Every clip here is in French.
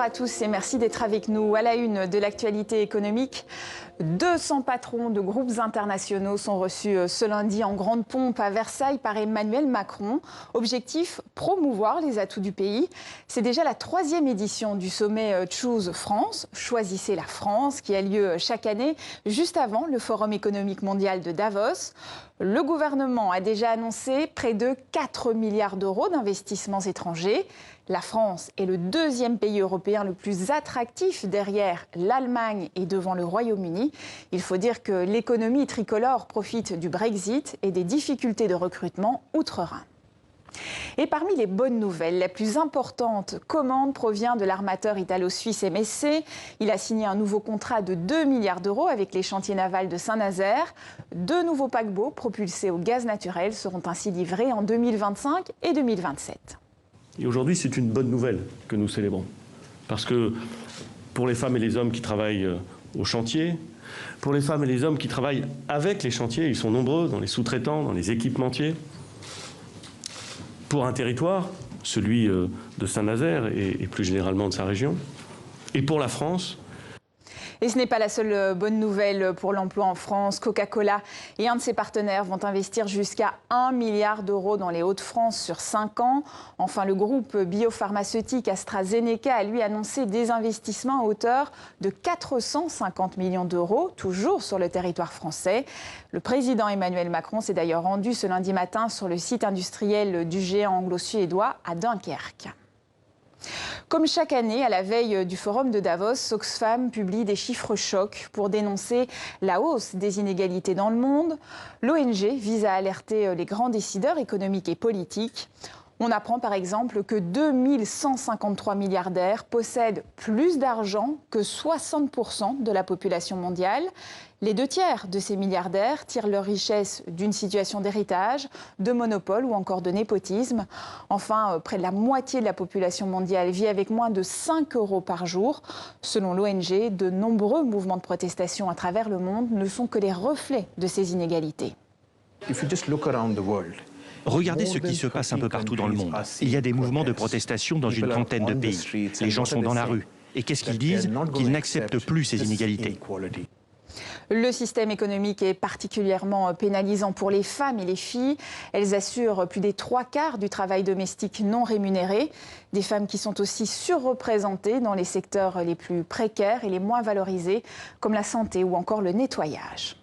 à tous et merci d'être avec nous. À la une de l'actualité économique, 200 patrons de groupes internationaux sont reçus ce lundi en grande pompe à Versailles par Emmanuel Macron. Objectif, promouvoir les atouts du pays. C'est déjà la 3e édition du sommet Choose France, Choisissez la France, qui a lieu chaque année juste avant le Forum économique mondial de Davos. Le gouvernement a déjà annoncé près de 4 milliards d'euros d'investissements étrangers. La France est le 2e pays européen le plus attractif derrière l'Allemagne et devant le Royaume-Uni. Il faut dire que l'économie tricolore profite du Brexit et des difficultés de recrutement outre-Rhin. Et parmi les bonnes nouvelles, la plus importante commande provient de l'armateur italo-suisse MSC. Il a signé un nouveau contrat de 2 milliards d'euros avec les chantiers navals de Saint-Nazaire. 2 nouveaux paquebots propulsés au gaz naturel seront ainsi livrés en 2025 et 2027. Et aujourd'hui, c'est une bonne nouvelle que nous célébrons. Parce que pour les femmes et les hommes qui travaillent au chantier, pour les femmes et les hommes qui travaillent avec les chantiers, ils sont nombreux dans les sous-traitants, dans les équipementiers, pour un territoire, celui de Saint-Nazaire et plus généralement de sa région, et pour la France. Et ce n'est pas la seule bonne nouvelle pour l'emploi en France. Coca-Cola et un de ses partenaires vont investir jusqu'à 1 milliard d'euros dans les Hauts-de-France sur 5 ans. Enfin, le groupe biopharmaceutique AstraZeneca a lui annoncé des investissements à hauteur de 450 millions d'euros, toujours sur le territoire français. Le président Emmanuel Macron s'est d'ailleurs rendu ce lundi matin sur le site industriel du géant anglo-suédois à Dunkerque. Comme chaque année, à la veille du forum de Davos, Oxfam publie des chiffres chocs pour dénoncer la hausse des inégalités dans le monde. L'ONG vise à alerter les grands décideurs économiques et politiques. On apprend par exemple que 2153 milliardaires possèdent plus d'argent que 60% de la population mondiale. Les 2/3 de ces milliardaires tirent leur richesse d'une situation d'héritage, de monopole ou encore de népotisme. Enfin, près de la moitié de la population mondiale vit avec moins de 5 euros par jour. Selon l'ONG, de nombreux mouvements de protestation à travers le monde ne sont que les reflets de ces inégalités. Regardez ce qui se passe un peu partout dans le monde. Il y a des mouvements de protestation dans une trentaine de pays. Les gens sont dans la rue. Et qu'est-ce qu'ils disent? Qu'ils n'acceptent plus ces inégalités. Le système économique est particulièrement pénalisant pour les femmes et les filles. Elles assurent plus des 3/4 du travail domestique non rémunéré. Des femmes qui sont aussi surreprésentées dans les secteurs les plus précaires et les moins valorisés, comme la santé ou encore le nettoyage.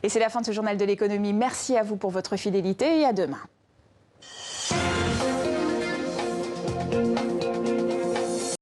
Et c'est la fin de ce journal de l'économie. Merci à vous pour votre fidélité et à demain.